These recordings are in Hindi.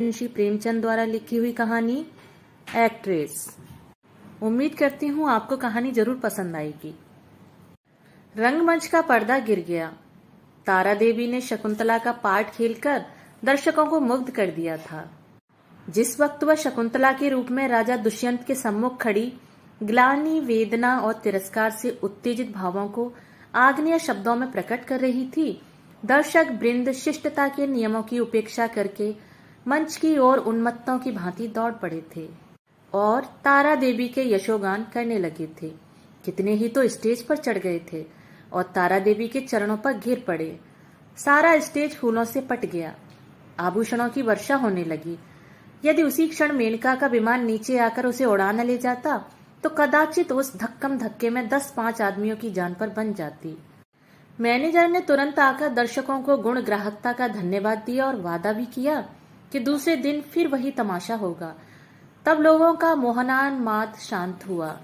मुंशी प्रेमचंद द्वारा लिखी हुई कहानी एक्ट्रेस। उम्मीद करती हूँ आपको कहानी जरूर पसंद आएगी। रंगमंच का पर्दा गिर गया। तारा देवी ने शकुंतला का पार्ट खेलकर दर्शकों को मुग्ध कर दिया था। जिस वक्त वह शकुंतला के रूप में राजा दुष्यंत के सम्मुख खड़ी ग्लानि, वेदना और तिरस्कार से उत्तेजित भावों को आग्नेय शब्दों में प्रकट कर रही थी, दर्शक वृंद शिष्टता के नियमों की उपेक्षा करके मंच की ओर उन्मत्तों की भांति दौड़ पड़े थे और तारा देवी के यशोगान करने लगे थे। कितने ही तो स्टेज पर चढ़ गए थे और तारा देवी के चरणों पर गिर पड़े। सारा स्टेज फूलों से पट गया। आभूषणों की वर्षा होने लगी। यदि उसी क्षण मेनका का विमान नीचे आकर उसे उड़ा न ले जाता तो कदाचित उस धक्कम धक्के में 10-5 आदमियों की जान पर बन जाती। मैनेजर ने तुरंत आकर दर्शकों को गुण ग्राहकता का धन्यवाद दिया और वादा भी किया कि दूसरे दिन फिर वही तमाशा होगा। तब लोगों का मोहनान्माद शांत हुआ।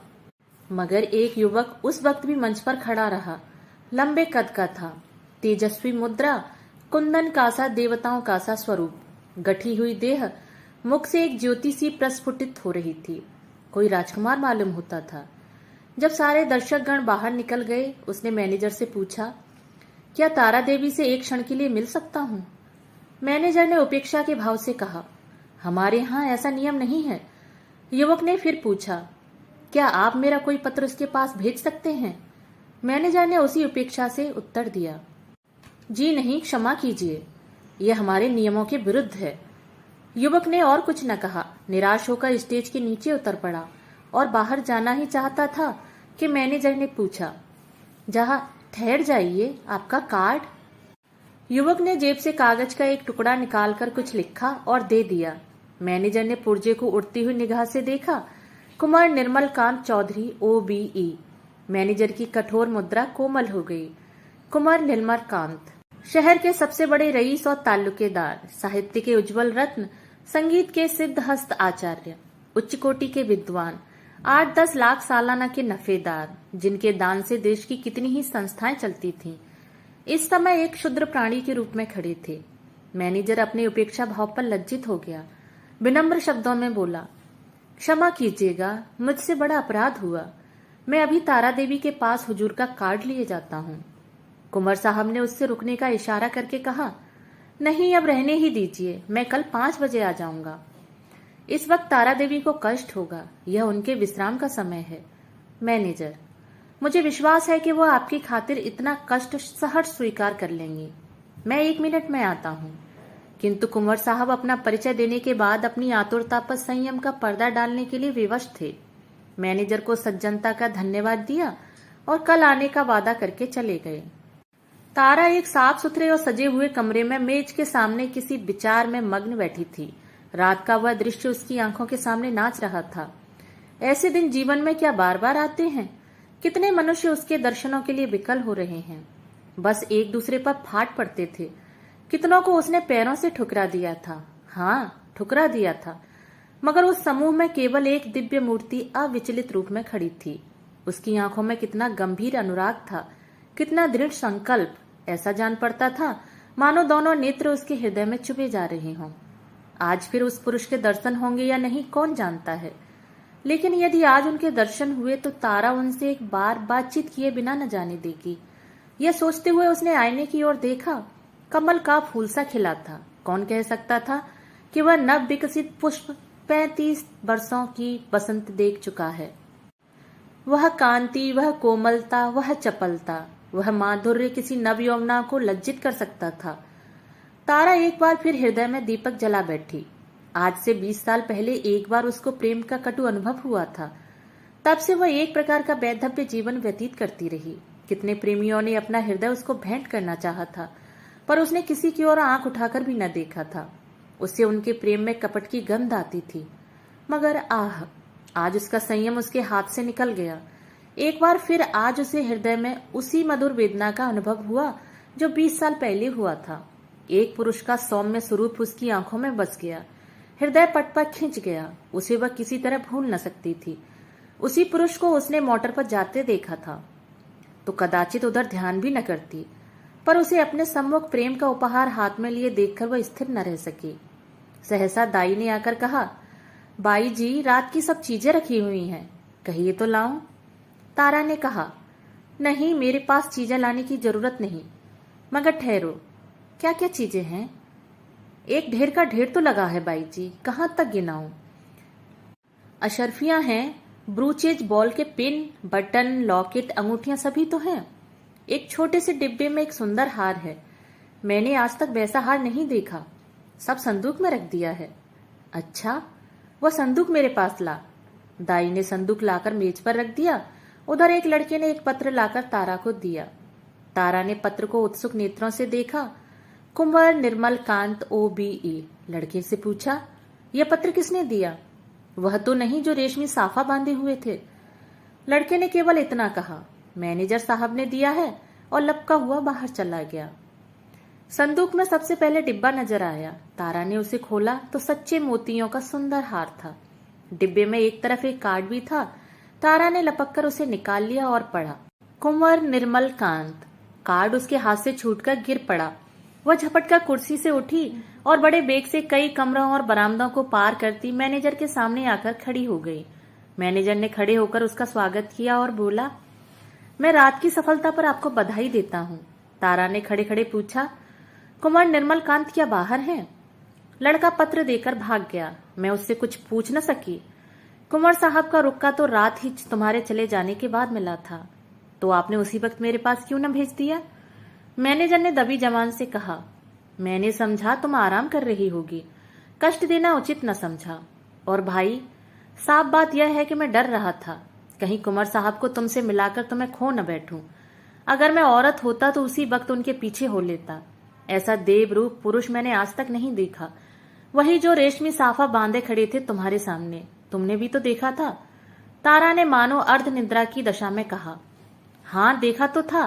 मगर एक युवक उस वक्त भी मंच पर खड़ा रहा। लंबे कद का था, तेजस्वी मुद्रा, कुंदन का सा देवताओं का सा स्वरूप, गठी हुई देह, मुख से एक ज्योति सी प्रस्फुटित हो रही थी। कोई राजकुमार मालूम होता था। जब सारे दर्शकगण बाहर निकल गए, उसने मैनेजर से पूछा, क्या तारा देवी से एक क्षण के लिए मिल सकता हूँ? मैनेजर ने उपेक्षा के भाव से कहा, हमारे यहाँ ऐसा नियम नहीं है। युवक ने फिर पूछा, क्या आप मेरा कोई पत्र उसके पास भेज सकते हैं? मैनेजर ने उसी उपेक्षा से उत्तर दिया, जी नहीं, क्षमा कीजिए, यह हमारे नियमों के विरुद्ध है। युवक ने और कुछ न कहा, निराश होकर स्टेज के नीचे उतर पड़ा और बाहर जाना ही चाहता था कि मैनेजर ने पूछा, जहाँ ठहर जाइए, आपका कार्ड। युवक ने जेब से कागज का एक टुकड़ा निकालकर कुछ लिखा और दे दिया। मैनेजर ने पुर्जे को उड़ती हुई निगाह से देखा। कुमार निर्मल कांत चौधरी, OBE। मैनेजर की कठोर मुद्रा कोमल हो गई। कुमार निर्मल कांत, शहर के सबसे बड़े रईस और ताल्लुकेदार, साहित्य के उज्जवल रत्न, संगीत के सिद्धहस्त आचार्य, उच्च कोटि के विद्वान, 8-10 लाख सालाना के नफेदार, जिनके दान से देश की कितनी ही संस्थाएं चलती थीं, इस समय एक क्षुद्र प्राणी के रूप में खड़े थे। मैनेजर अपने उपेक्षा भाव पर लज्जित हो गया। विनम्र शब्दों में बोला, क्षमा कीजिएगा, मुझसे बड़ा अपराध हुआ। मैं अभी तारा देवी के पास हुजूर का कार्ड लिए जाता हूँ। कुंवर साहब ने उससे रुकने का इशारा करके कहा, नहीं, अब रहने ही दीजिए, मैं कल 5 बजे आ जाऊंगा। इस वक्त तारा देवी को कष्ट होगा, यह उनके विश्राम का समय है। मैनेजर, मुझे विश्वास है कि वह आपकी खातिर इतना कष्ट सहर्ष स्वीकार कर लेंगी। मैं 1 मिनट में आता हूँ। किंतु कुंवर साहब अपना परिचय देने के बाद अपनी आतुरता पर संयम का पर्दा डालने के लिए विवश थे। मैनेजर को सज्जनता का धन्यवाद दिया और कल आने का वादा करके चले गए। तारा एक साफ सुथरे और सजे हुए कमरे में मेज के सामने किसी विचार में मग्न बैठी थी। रात का वह दृश्य उसकी आंखों के सामने नाच रहा था। ऐसे दिन जीवन में क्या बार बार आते हैं? कितने मनुष्य उसके दर्शनों के लिए विकल हो रहे हैं, बस एक दूसरे पर फाट पड़ते थे। कितनों को उसने पैरों से ठुकरा दिया था। हाँ, ठुकरा दिया था, मगर उस समूह में केवल एक दिव्य मूर्ति अविचलित रूप में खड़ी थी। उसकी आंखों में कितना गंभीर अनुराग था, कितना दृढ़ संकल्प। ऐसा जान पड़ता था मानो दोनों नेत्र उसके हृदय में चुभे जा रहे हों। आज फिर उस पुरुष के दर्शन होंगे या नहीं, कौन जानता है। लेकिन यदि आज उनके दर्शन हुए तो तारा उनसे एक बार बातचीत किए बिना न जाने देगी। यह सोचते हुए उसने आईने की ओर देखा। कमल का फूल सा खिला था। कौन कह सकता था कि वह नव विकसित पुष्प 35 वर्षों की बसंत देख चुका है। वह कांति, वह कोमलता, वह चपलता, वह माधुर्य किसी नव यौवना को लज्जित कर सकता था। तारा एक बार फिर हृदय में दीपक जला बैठी। आज से 20 साल पहले एक बार उसको प्रेम का कटु अनुभव हुआ था। तब से वह एक प्रकार का वैधव्य जीवन व्यतीत करती रही। कितने प्रेमियों ने अपना हृदय उसको भेंट करना चाहा था, पर उसने किसी की ओर आंख उठाकर भी न देखा था। उससे उनके प्रेम में कपट की गंध आती थी। मगर आह, आज उसका संयम उसके हाथ से निकल गया। एक बार फिर आज उसे हृदय में उसी मधुर वेदना का अनुभव हुआ जो 20 साल पहले हुआ था। एक पुरुष का सौम्य स्वरूप उसकी आंखों में बस गया। हृदय पट पर खिंच गया। उसे वह किसी तरह भूल न सकती थी। उसी पुरुष को उसने मोटर पर जाते देखा था तो कदाचित उधर ध्यान भी न करती, पर उसे अपने सम्मुख प्रेम का उपहार हाथ में लिए देखकर वह स्थिर न रह सकी। सहसा दाई ने आकर कहा, बाई जी रात की सब चीजें रखी हुई हैं, कहिए तो लाऊं? तारा ने कहा, नहीं मेरे पास चीजें लाने की जरूरत नहीं, मगर ठहरो, क्या क्या चीजें हैं? एक ढेर का ढेर तो लगा है बाई जी, कहां तक गिनाऊं? अशर्फियां हैं, ब्रूचेज, बॉल के पिन, बटन, लॉकेट, अंगूठियां सभी तो हैं। एक छोटे से डिब्बे में एक सुंदर हार है, मैंने आज तक वैसा हार नहीं देखा, सब संदूक में रख दिया है। अच्छा, वह संदूक मेरे पास ला। दाई ने संदूक लाकर मेज पर रख दिया। उधर एक लड़के ने एक पत्र लाकर तारा को दिया। तारा ने पत्र को उत्सुक नेत्रों से देखा। कुंवर निर्मल कांत OBE। लड़के से पूछा, यह पत्र किसने दिया? वह तो नहीं जो रेशमी साफा बांधे हुए थे। लड़के ने केवल इतना कहा, मैनेजर साहब ने दिया है, और लपका हुआ बाहर चला गया। संदूक में सबसे पहले डिब्बा नजर आया। तारा ने उसे खोला तो सच्चे मोतियों का सुंदर हार था। डिब्बे में एक तरफ एक कार्ड भी था। तारा ने लपक कर उसे निकाल लिया और पढ़ा, कुंवर निर्मल कांत। कार्ड उसके हाथ से छूटकर गिर पड़ा। वह झपटकर कुर्सी से उठी और बड़े बेग से कई कमरों और बरामदों को पार करती मैनेजर के सामने आकर खड़ी हो गई। मैनेजर ने खड़े होकर उसका स्वागत किया और बोला, मैं रात की सफलता पर आपको बधाई देता हूँ। तारा ने खड़े खड़े पूछा, कुंवर निर्मल कांत क्या बाहर हैं? लड़का पत्र देकर भाग गया। मैं उससे कुछ पूछ न सकी। कुंवर साहब का रुक्का तो रात ही तुम्हारे चले जाने के बाद मिला था, तो आपने उसी वक्त मेरे पास क्यों न भेज दिया? मैनेजर ने दबी जबान से कहा, मैंने समझा तुम आराम कर रही होगी, कष्ट देना उचित न समझा। और भाई, साफ बात यह है कि मैं डर रहा था, कहीं कुंवर साहब को तुमसे मिलाकर तुम्हें खो न बैठूं। अगर मैं औरत होता तो उसी वक्त उनके पीछे हो लेता। ऐसा देवरूप पुरुष मैंने आज तक नहीं देखा। वही जो रेशमी साफा बांधे खड़े थे तुम्हारे सामने, तुमने भी तो देखा था। तारा ने मानो अर्ध निद्रा की दशा में कहा, हाँ देखा तो था।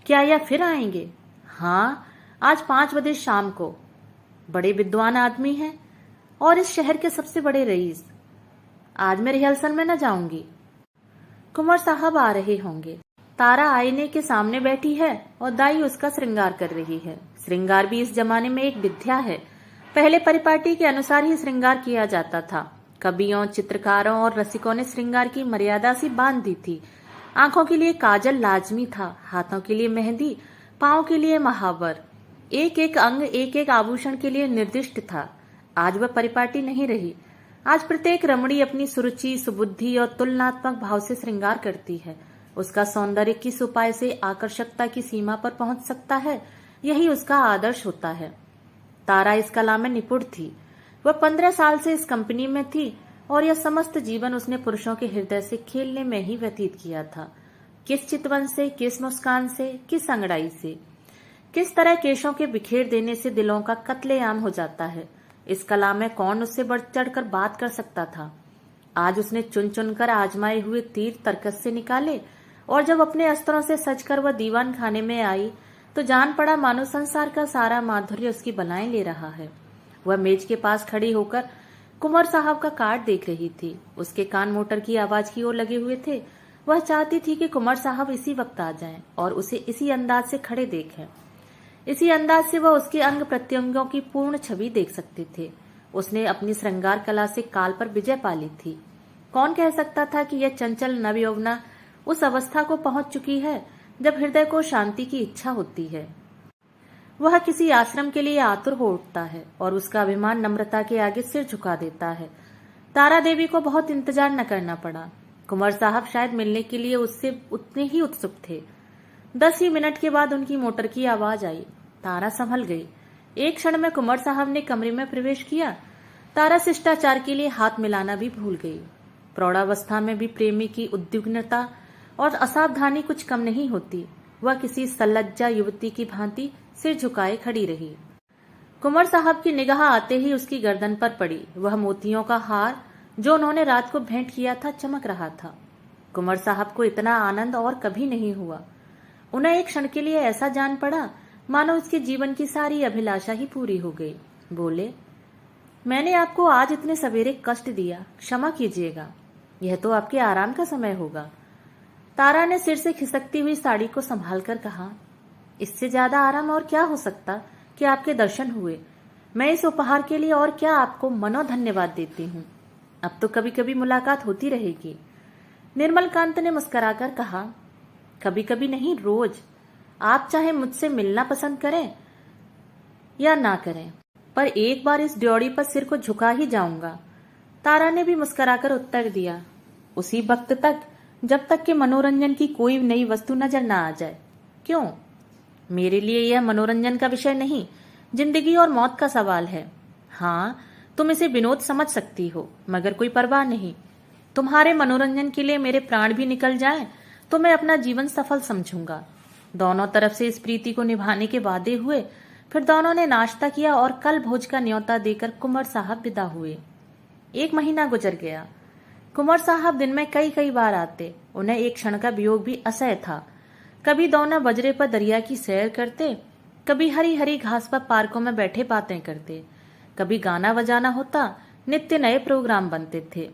क्या यह फिर आएंगे? हाँ, आज 5 बजे शाम को। बड़े विद्वान आदमी हैं और इस शहर के सबसे बड़े रईस। आज मैं रिहर्सल में न जाऊंगी। कुंवर साहब आ रहे होंगे। तारा आईने के सामने बैठी है और दाई उसका श्रृंगार कर रही है। श्रृंगार भी इस जमाने में एक विद्या है। पहले परिपाटी के अनुसार ही श्रृंगार किया जाता था। कवियों, चित्रकारों और रसिकों ने श्रृंगार की मर्यादा सी बांध दी थी। आंखों के लिए काजल लाजमी था, हाथों के लिए मेहंदी, पांव के लिए महावर, एक एक अंग एक एक आभूषण के लिए निर्दिष्ट था। आज वह परिपाटी नहीं रही। आज प्रत्येक रमणी अपनी सुरुचि, सुबुद्धि और तुलनात्मक भाव से श्रृंगार करती है। उसका सौंदर्य किस उपाय से आकर्षकता की सीमा पर पहुंच सकता है, यही उसका आदर्श होता है। तारा इस कला में निपुण थी। वह 15 साल से इस कंपनी में थी और यह समस्त जीवन उसने पुरुषों के हृदय से खेलने में ही व्यतीत किया था। किस चितवन से, किस मुस्कान से, किस अंगड़ाई से, किस तरह केशों के बिखेर देने से दिलों का कत्लेआम हो जाता है, इस कला में कौन उससे बढ़ चढ़कर बात कर सकता था। आज उसने चुन चुनकर आजमाए हुए तीर तरकस से निकाले और जब अपने अस्त्रों से सजकर वह दीवान खाने में आई तो जान पड़ा मानो संसार का सारा माधुर्य उसकी बलाएं ले रहा है। वह मेज के पास खड़ी होकर कुंवर साहब का कार्ड देख रही थी। उसके कान मोटर की आवाज की ओर लगे हुए थे। वह चाहती थी कि कुंवर साहब इसी वक्त आ जाएं और उसे इसी अंदाज से खड़े देखें। इसी अंदाज से वह उसके अंग प्रत्यंगों की पूर्ण छवि देख सकते थे। उसने अपनी श्रृंगार कला से काल पर विजय पा ली थी। कौन कह सकता था कि यह चंचल नवयौवना उस अवस्था को पहुंच चुकी है जब हृदय को शांति की इच्छा होती है। वह किसी आश्रम के लिए आतुर हो उठता है और उसका अभिमान नम्रता के आगे सिर झुका देता है। तारा देवी को बहुत इंतजार न करना पड़ा। कुंवर साहब शायद मिलने के लिए उससे उतने ही उत्सुक थे। 10 ही मिनट के बाद उनकी मोटर की आवाज आई। तारा संभल गई। एक क्षण में कुंवर साहब ने कमरे में प्रवेश किया। तारा शिष्टाचार के लिए हाथ मिलाना भी भूल गई। प्रौढ़ावस्था में भी प्रेमी की उद्विग्नता और असावधानी कुछ कम नहीं होती। वह किसी सल्लज्जा युवती की भांति सिर झुकाए खड़ी रही। कुंवर साहब की निगाह आते ही उसकी गर्दन पर पड़ी। वह मोतियों का हार जो उन्होंने रात को भेंट किया था चमक रहा था। कुंवर साहब को इतना आनंद और कभी नहीं हुआ। उन्हें एक क्षण के लिए ऐसा जान पड़ा मानो उसके जीवन की सारी अभिलाषा ही पूरी हो गई। बोले, मैंने आपको आज इतने सवेरे कष्ट दिया, क्षमा कीजिएगा। यह तो आपके आराम का समय होगा। तारा ने सिर से खिसकती हुई साड़ी को संभाल कर कहा, इससे ज्यादा आराम और क्या हो सकता कि आपके दर्शन हुए। मैं इस उपहार के लिए और क्या आपको मनोधन्यवाद देती हूँ। अब तो कभी कभी मुलाकात होती रहेगी। निर्मलकांत ने मुस्कुराकर कहा, कभी कभी नहीं, रोज। आप चाहे मुझसे मिलना पसंद करें या ना करें, पर एक बार इस ड्योढ़ी पर सिर को झुका ही जाऊंगा। तारा ने भी मुस्कुराकर उत्तर दिया, उसी वक्त तक जब तक कि मनोरंजन की कोई नई वस्तु नजर ना आ जाए। क्यों? मेरे लिए यह मनोरंजन का विषय नहीं, जिंदगी और मौत का सवाल है। हाँ, तुम इसे विनोद समझ सकती हो, मगर कोई परवाह नहीं। तुम्हारे मनोरंजन के लिए मेरे प्राण भी निकल जाएं तो मैं अपना जीवन सफल समझूंगा। दोनों तरफ से इस प्रीति को निभाने के वादे हुए। फिर दोनों ने नाश्ता किया और कल भोज का न्योता देकर कुंवर साहब विदा हुए। 1 महीना गुजर गया। कुंवर साहब दिन में कई कई बार आते। उन्हें एक क्षण का वियोग भी असह्य था। कभी दोनों बजरे पर दरिया की सैर करते, कभी हरी हरी घास पर पार्कों में बैठे बातें करते, कभी गाना बजाना होता, नित्य नए प्रोग्राम बनते थे।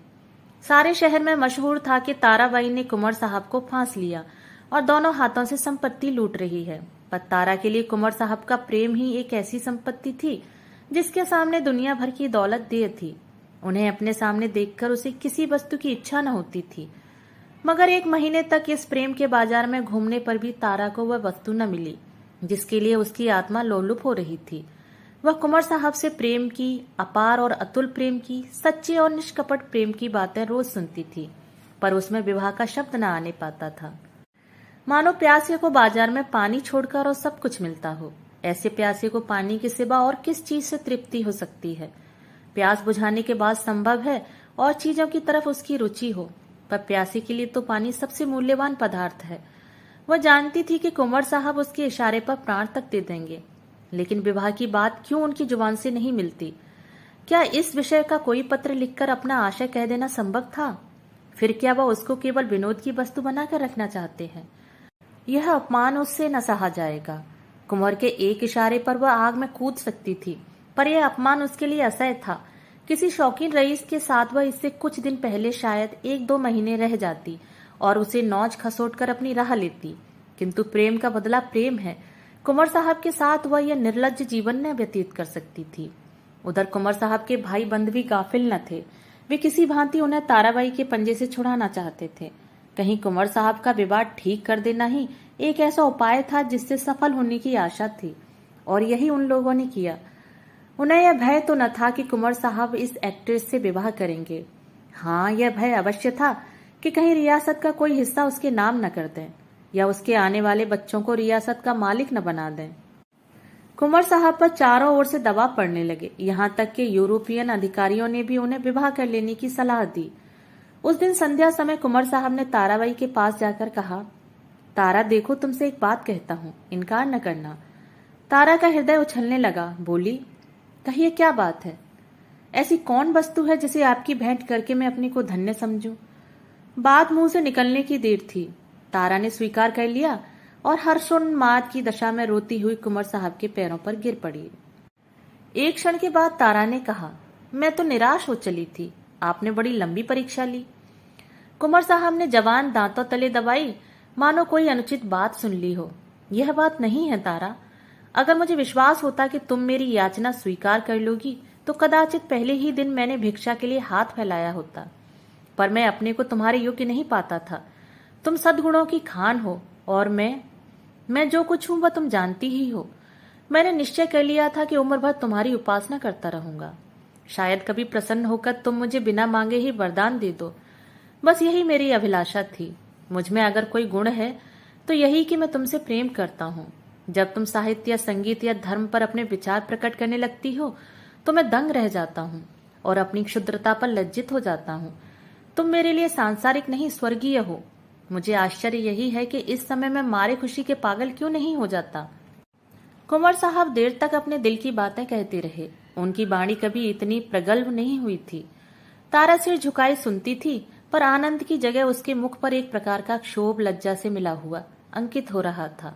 सारे शहर में मशहूर था कि ताराबाई ने कुंवर साहब को फांस लिया और दोनों हाथों से संपत्ति लूट रही है। पर तारा के लिए कुंवर साहब का प्रेम ही एक ऐसी संपत्ति थी जिसके सामने दुनिया भर की दौलत देय थी। उन्हें अपने सामने देखकर उसे किसी वस्तु की इच्छा न होती थी। मगर 1 महीने तक इस प्रेम के बाजार में घूमने पर भी तारा को वह वस्तु न मिली जिसके लिए उसकी आत्मा लोलुप हो रही थी। वह कुंवर साहब से प्रेम की, अपार और अतुल प्रेम की, सच्चे और निष्कपट प्रेम की बातें रोज सुनती थी, पर उसमें विवाह का शब्द न आने पाता था। मानो प्यासे को बाजार में पानी छोड़कर और सब कुछ मिलता हो। ऐसे प्यासे को पानी के सिवा और किस चीज से तृप्ति हो सकती है? प्यास बुझाने के बाद संभव है और चीजों की तरफ उसकी रुचि हो, पर प्यासे के लिए तो पानी सबसे मूल्यवान पदार्थ है। वह जानती थी कि कुंवर साहब उसके इशारे पर प्राण तक दे देंगे, लेकिन विवाह की बात क्यों उनकी जुबान से नहीं मिलती? क्या इस विषय का कोई पत्र लिखकर अपना आशय कह देना संभव था? फिर क्या वह उसको केवल विनोद की वस्तु बनाकर रखना चाहते हैं? यह अपमान उससे न सहा जाएगा। कुंवर के एक इशारे पर वह आग में कूद सकती थी, पर यह अपमान उसके लिए असह्य था। किसी शौकीन रईस के साथ वह इससे कुछ दिन पहले शायद 1-2 महीने रह जाती और उसे नौच खसोट कर अपनी राह लेती, किंतु प्रेम का बदला प्रेम है। कुंवर साहब के साथ वह यह निर्लज्ज जीवन न व्यतीत कर सकती थी। उधर कुंवर साहब के भाई बंद भी गाफिल न थे। वे किसी भांति उन्हें ताराबाई के पंजे से छुड़ाना चाहते थे। कहीं कुंवर साहब का विवाद ठीक कर देना ही एक ऐसा उपाय था जिससे सफल होने की आशा थी, और यही उन लोगों ने किया। उन्हें यह भय तो न था कि कुंवर साहब इस एक्ट्रेस से विवाह करेंगे। हाँ, यह भय अवश्य था कि कहीं रियासत का कोई हिस्सा उसके नाम न कर दें या उसके आने वाले बच्चों को रियासत का मालिक न बना दें। कुंवर साहब पर चारों ओर से दबाव पड़ने लगे। यहाँ तक कि यूरोपियन अधिकारियों ने भी उन्हें विवाह कर लेने की सलाह दी। उस दिन संध्या समय कुंवर साहब ने ताराबाई के पास जाकर कहा, तारा देखो, तुमसे एक बात कहता हूँ, इनकार न करना। तारा का हृदय उछलने लगा। बोली, कहिए, क्या बात है? ऐसी कौन वस्तु है जिसे आपकी भेंट करके मैं अपने को धन्य समझूं? बात मुंह से निकलने की देर थी। तारा ने स्वीकार कर लिया और हर्षोन्माद की दशा में रोती हुई कुंवर साहब के पैरों पर गिर पड़ी। एक क्षण के बाद तारा ने कहा, मैं तो निराश हो चली थी। आपने बड़ी लंबी परीक्षा ली। कुंवर साहब ने जवान दांतों तले दबाई, मानो कोई अनुचित बात सुन ली हो। यह बात नहीं है तारा। अगर मुझे विश्वास होता कि तुम मेरी याचना स्वीकार कर लोगी तो कदाचित पहले ही दिन मैंने भिक्षा के लिए हाथ फैलाया होता, पर मैं अपने को तुम्हारे योग्य नहीं पाता था। तुम सद्गुणों की खान हो और मैं जो कुछ हूं वह तुम जानती ही हो। मैंने निश्चय कर लिया था कि उम्र भर तुम्हारी उपासना करता रहूंगा। शायद कभी प्रसन्न होकर तुम मुझे बिना मांगे ही वरदान दे दो। बस यही मेरी अभिलाषा थी। मुझ में अगर कोई गुण है तो यही कि मैं तुमसे प्रेम करता हूँ। जब तुम साहित्य या संगीत या धर्म पर अपने विचार प्रकट करने लगती हो तो मैं दंग रह जाता हूँ और अपनी क्षुद्रता पर लज्जित हो जाता हूँ। तुम मेरे लिए सांसारिक नहीं, स्वर्गीय हो। मुझे आश्चर्य यही है कि इस समय मैं मारे खुशी के पागल क्यों नहीं हो जाता। कुंवर साहब देर तक अपने दिल की बातें कहते रहे। उनकी वाणी कभी इतनी प्रगल्भ नहीं हुई थी। तारा सिर झुकाए सुनती थी, पर आनंद की जगह उसके मुख पर एक प्रकार का क्षोभ लज्जा से मिला हुआ अंकित हो रहा था।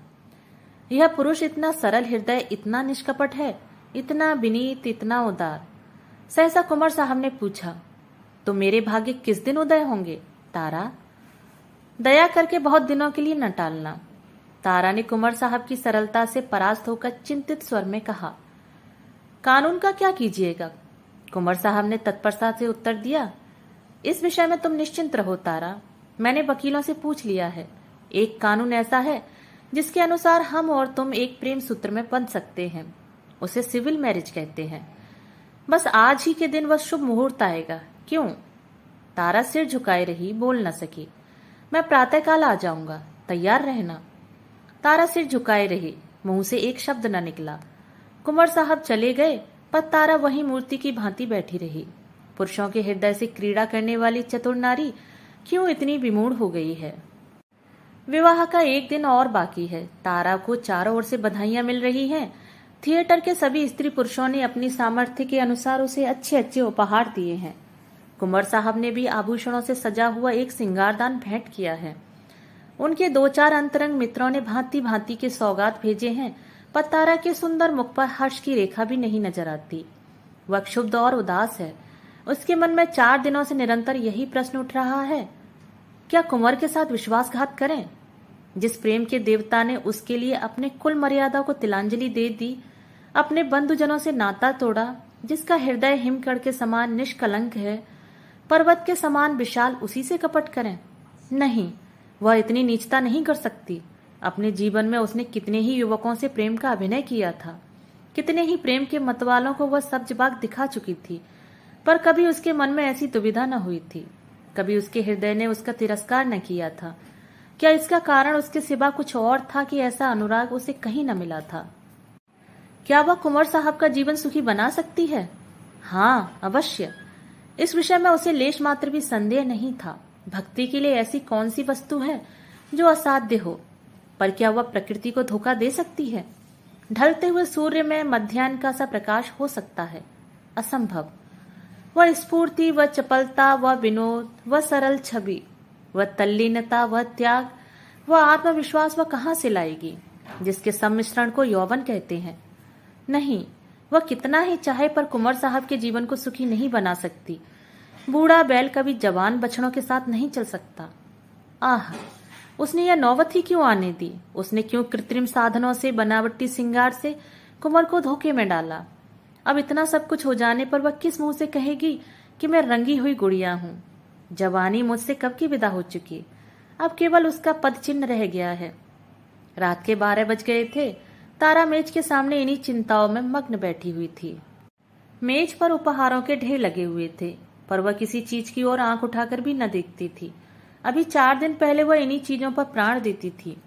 यह पुरुष इतना सरल हृदय, इतना निष्कपट है, इतना विनीत, इतना उदार। सहसा कुंवर साहब ने पूछा, तो मेरे भाग्य किस दिन उदय होंगे तारा? दया करके बहुत दिनों के लिए न टालना। तारा ने कुंवर साहब की सरलता से परास्त होकर चिंतित स्वर में कहा, कानून का क्या कीजिएगा? कुंवर साहब ने तत्परता से उत्तर दिया। इस विषय में तुम निश्चिंत रहो तारा, मैंने वकीलों से पूछ लिया है। एक कानून ऐसा है जिसके अनुसार हम और तुम एक प्रेम सूत्र में बंध सकते हैं। उसे सिविल मैरिज कहते हैं। बस आज ही के दिन वह शुभ मुहूर्त आएगा। क्यों? तारा सिर झुकाए रही, बोल न सकी। मैं प्रातःकाल आ जाऊंगा, तैयार रहना। तारा सिर झुकाए रही, मुंह से एक शब्द न निकला। कुंवर साहब चले गए, पर तारा वहीं मूर्ति की भांति बैठी रही। पुरुषों के हृदय से क्रीड़ा करने वाली चतुर नारी क्यों इतनी विमूढ़ हो गई है? विवाह का एक दिन और बाकी है। तारा को चारों ओर से बधाइयां मिल रही हैं। थिएटर के सभी स्त्री पुरुषों ने अपनी सामर्थ्य के अनुसार उसे अच्छे अच्छे उपहार दिए हैं। कुंवर साहब ने भी आभूषणों से सजा हुआ एक सिंगारदान भेंट किया है। उनके 2-4 अंतरंग मित्रों ने भांति भांति के सौगात भेजे हैं, पर तारा के सुंदर मुख पर हर्ष की रेखा भी नहीं नजर आती। वह क्षुब्ध और उदास है। उसके मन में 4 दिनों से निरंतर यही प्रश्न उठ रहा है, क्या कुंवर के साथ विश्वासघात करें? जिस प्रेम के देवता ने उसके लिए अपने कुल मर्यादा को तिलांजलि दे दी, अपने बंधुजनों से नाता तोड़ा, जिसका हृदय हिमकड़ के समान निष्कलंक है, पर्वत के समान विशाल, उसी से कपट करें? नहीं, वह इतनी नीचता नहीं कर सकती। अपने जीवन में उसने कितने ही युवकों से प्रेम का अभिनय किया था, कितने ही प्रेम के मतवालों को वह सब जवाब दिखा चुकी थी, पर कभी उसके मन में ऐसी दुविधा न हुई थी। कभी उसके हृदय ने उसका तिरस्कार न किया था। क्या इसका कारण उसके सिवा कुछ और था कि ऐसा अनुराग उसे कहीं न मिला था? क्या वह कुंवर साहब का जीवन सुखी बना सकती है? हाँ, अवश्य। इस विषय में उसे लेश मात्र भी संदेह नहीं था। भक्ति के लिए ऐसी कौन सी वस्तु है जो असाध्य हो? पर क्या वह प्रकृति को धोखा दे सकती है? ढलते हुए सूर्य में मध्याह्न का सा प्रकाश हो सकता है? असंभव। वह स्फूर्ति, वह चपलता, वह विनोद, वह सरल छवि, वह तल्लीनता, वह त्याग, वह आत्मविश्वास वह कहां से लाएगी, जिसके सम्मिश्रण को यौवन कहते हैं? नहीं, वह कितना ही चाहे पर कुंवर साहब के जीवन को सुखी नहीं बना सकती। बूढ़ा बैल कभी जवान बछड़ों के साथ नहीं चल सकता। आह, उसने यह नौबत ही क्यों आने दी? उसने क्यों कृत्रिम साधनों से, बनावटी सिंगार से कुंवर को धोखे में डाला? अब इतना सब कुछ हो जाने पर वह किस मुंह से कहेगी कि मैं रंगी हुई गुड़िया हूं? जवानी मुझसे कब की विदा हो चुकी, अब केवल उसका पद चिन्ह रह गया है। रात के 12 बज गए थे। तारा मेज के सामने इन्हीं चिंताओं में मग्न बैठी हुई थी। मेज पर उपहारों के ढेर लगे हुए थे, पर वह किसी चीज की ओर आंख उठाकर भी न देखती थी। अभी 4 दिन पहले वह इन्हीं चीजों पर प्राण देती थी।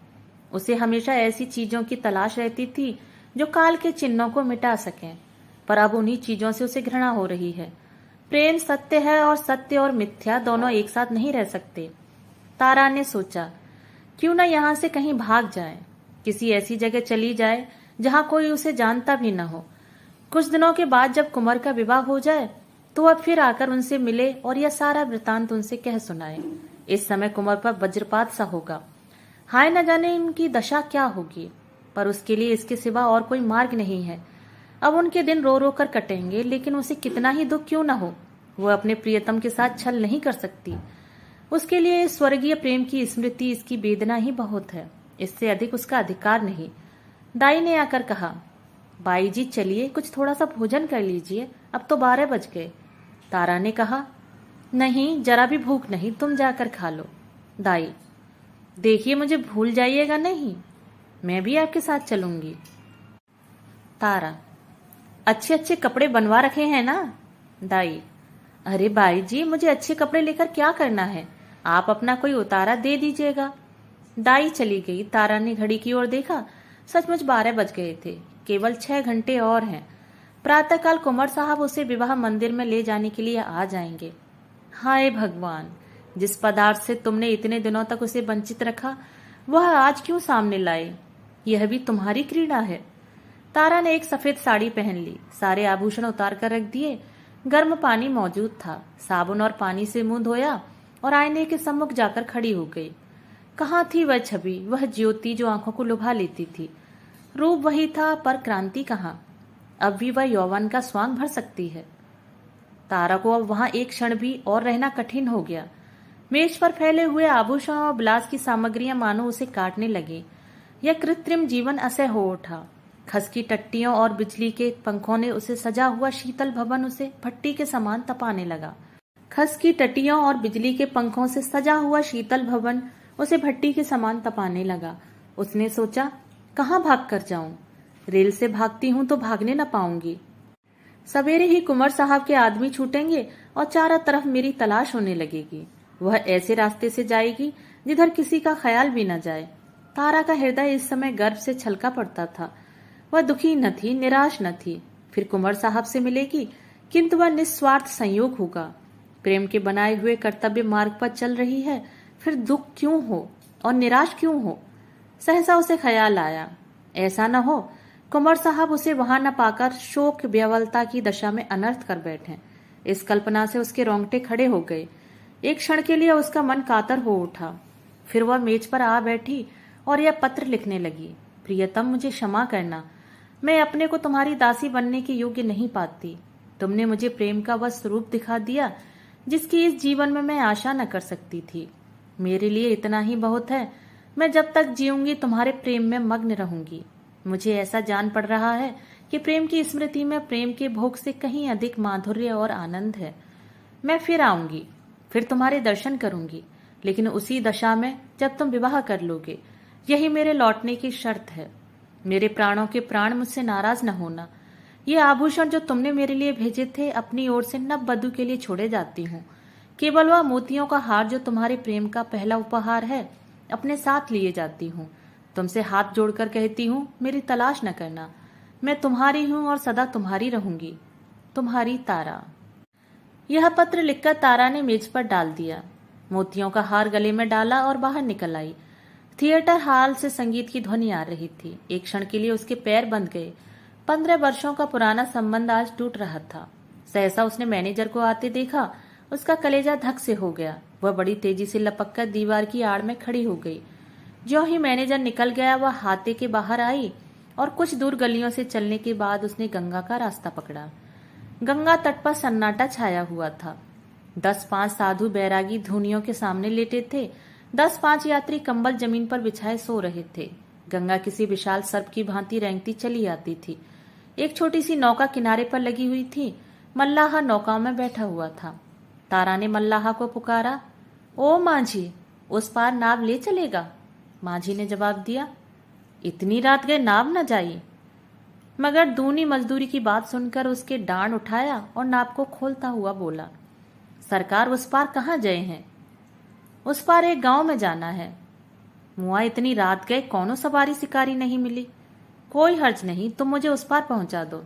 उसे हमेशा ऐसी चीजों की तलाश रहती थी जो काल के चिन्हों को मिटा सकें, पर अब उन्हीं चीजों से उसे घृणा हो रही है। प्रेम सत्य है और सत्य और मिथ्या दोनों एक साथ नहीं रह सकते। तारा ने सोचा, क्यों न यहां से कहीं भाग जाए, किसी ऐसी जगह चली जाए जहां कोई उसे जानता भी न हो। कुछ दिनों के बाद जब कुंवर का विवाह हो जाए तो वह फिर आकर उनसे मिले और यह सारा वृतांत उनसे कह सुनाए। इस समय कुंवर पर वज्रपात सा होगा। हाय, न जाने उनकी दशा क्या होगी, पर उसके लिए इसके सिवा और कोई मार्ग नहीं है। अब उनके दिन रो रो कर कटेंगे, लेकिन उसे कितना ही दुख क्यों न हो, वह अपने प्रियतम के साथ छल नहीं कर सकती। उसके लिए इस स्वर्गीय प्रेम की स्मृति, इसकी वेदना ही बहुत है, इससे अधिक उसका अधिकार नहीं। दाई ने आकर कहा, बाई जी चलिए, कुछ थोड़ा सा भोजन कर लीजिए, अब तो 12 बज गए। तारा ने कहा, नहीं, जरा भी भूख नहीं, तुम जाकर खा लो। दाई, देखिए मुझे भूल जाइएगा नहीं, मैं भी आपके साथ चलूंगी। तारा, अच्छे अच्छे कपड़े बनवा रखे हैं ना? दाई, अरे बाई जी, मुझे अच्छे कपड़े लेकर क्या करना है, आप अपना कोई उतारा दे दीजिएगा। दाई चली गई। तारा ने घड़ी की ओर देखा। सचमुच 12 बज गए थे। केवल 6 घंटे और हैं। प्रातःकाल कुंवर साहब उसे विवाह मंदिर में ले जाने के लिए आ जाएंगे। हाय भगवान, जिस पदार्थ से तुमने इतने दिनों तक उसे वंचित रखा, वह आज क्यों सामने लाए? यह भी तुम्हारी क्रीड़ा है। तारा ने एक सफेद साड़ी पहन ली, सारे आभूषण उतार कर रख दिए। गर्म पानी मौजूद था। साबुन और पानी से मुंह धोया और आईने के सम्मुख जाकर खड़ी हो गई। कहाँ थी वह छवि, वह ज्योति जो आंखों को लुभा लेती थी? रूप वही था, पर क्रांति कहाँ? अब भी वह यौवन का स्वांग भर सकती है। तारा को अब वहां एक क्षण भी और रहना कठिन हो गया। मेज पर फैले हुए आभूषण और विलास की सामग्रियां मानो उसे काटने लगी। यह कृत्रिम जीवन असह्य हो उठा। खस की टट्टियों और बिजली के पंखों ने उसे सजा हुआ शीतल भवन उसे भट्टी के समान तपाने लगा। खस की टट्टियों और बिजली के पंखों से सजा हुआ शीतल भवन उसे भट्टी के समान तपाने लगा। उसने सोचा, कहाँ भाग कर जाऊं? रेल से भागती हूं तो भागने न पाऊंगी। सवेरे ही कुंवर साहब के आदमी छूटेंगे और चारों तरफ मेरी तलाश होने लगेगी। वह ऐसे रास्ते से जाएगी जिधर किसी का ख्याल भी न जाए। तारा का हृदय इस समय गर्व से छलका पड़ता था। वह दुखी न थी, निराश न थी। फिर कुंवर साहब से मिलेगी, किंतु वह निस्वार्थ संयोग होगा। प्रेम के बनाए हुए कर्तव्य मार्ग पर चल रही है, फिर दुख क्यों हो और निराश क्यों हो? सहसा उसे ख्याल आया, ऐसा न हो कुंवर साहब उसे वहां न पाकर शोक व्यवलता की दशा में अनर्थ कर बैठे। इस कल्पना से उसके रोंगटे खड़े हो गए। एक क्षण के लिए उसका मन कातर हो उठा। फिर वह मेज पर आ बैठी और यह पत्र लिखने लगी। प्रियतम, मुझे क्षमा करना, मैं अपने को तुम्हारी दासी बनने के योग्य नहीं पाती। तुमने मुझे प्रेम का वह स्वरूप दिखा दिया जिसकी इस जीवन में मैं आशा न कर सकती थी। मेरे लिए इतना ही बहुत है। मैं जब तक जीऊंगी तुम्हारे प्रेम में मग्न रहूंगी। मुझे ऐसा जान पड़ रहा है कि प्रेम की स्मृति में प्रेम के भोग से कहीं अधिक माधुर्य और आनंद है। मैं फिर आऊंगी, फिर तुम्हारे दर्शन करूंगी, लेकिन उसी दशा में जब तुम विवाह कर लोगे। यही मेरे लौटने की शर्त है। मेरे प्राणों के प्राण, मुझसे नाराज न होना। ये आभूषण जो तुमने मेरे लिए भेजे थे, अपनी ओर से नव वधू के लिए छोड़े जाती हूँ। केवल वह मोतियों का हार जो तुम्हारे प्रेम का पहला उपहार है, अपने साथ लिए जाती हूँ। तुमसे हाथ जोड़कर कहती हूँ, मेरी तलाश न करना। मैं तुम्हारी हूँ और सदा तुम्हारी रहूंगी। तुम्हारी तारा। यह पत्र लिखकर तारा ने मेज पर डाल दिया, मोतियों का हार गले में डाला और बाहर निकल आई। थिएटर हॉल से संगीत की ध्वनि आ रही थी। एक क्षण के लिए उसके पैर बंध गए। 15 वर्षों का पुराना संबंध आज टूट रहा था। सहसा उसने मैनेजर को आते देखा। उसका कलेजा धक से हो गया। वह बड़ी तेजी से लपककर दीवार की आड़ में खड़ी हो गई। ज्यों ही मैनेजर निकल गया, वह हाथे के बाहर आई और कुछ दूर गलियों से चलने के बाद उसने गंगा का रास्ता पकड़ा। गंगा तट पर सन्नाटा छाया हुआ था। 10-5 साधु बैरागी धूनियों के सामने लेटे थे। 10-5 यात्री कंबल जमीन पर बिछाए सो रहे थे। गंगा किसी विशाल सर्प की भांति रेंगती चली आती थी। एक छोटी सी नौका किनारे पर लगी हुई थी। मल्लाह नौका में बैठा हुआ था। तारा ने मल्लाह को पुकारा, ओ माझी, उस पार नाव ले चलेगा? माझी ने जवाब दिया, इतनी रात गए नाव न जाई। मगर दूनी मजदूरी की बात सुनकर उसके डांड उठाया और नाव को खोलता हुआ बोला, सरकार, उस पार कहाँ गए हैं? उस पार एक गांव में जाना है। मुआ, इतनी रात गए कौनो सवारी शिकारी नहीं मिली। कोई हर्ज नहीं, तुम मुझे उस पार पहुंचा दो।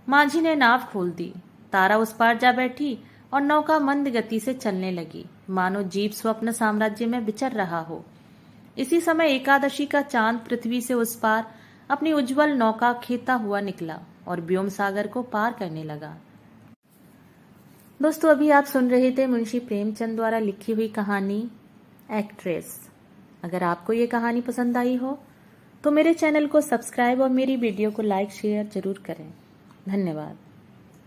माझी ने नाव खोल दी। तारा उस पार जा बैठी और नौका मंद गति से चलने लगी, मानो जीव स्वप्न साम्राज्य में विचर रहा हो। इसी समय एकादशी का चांद पृथ्वी से उस पार अपनी उज्जवल नौका खेता हुआ निकला और व्योम सागर को पार करने लगा। दोस्तों, अभी आप सुन रहे थे मुंशी प्रेमचंद द्वारा लिखी हुई कहानी एक्ट्रेस। अगर आपको ये कहानी पसंद आई हो तो मेरे चैनल को सब्सक्राइब और मेरी वीडियो को लाइक शेयर जरूर करें। धन्यवाद।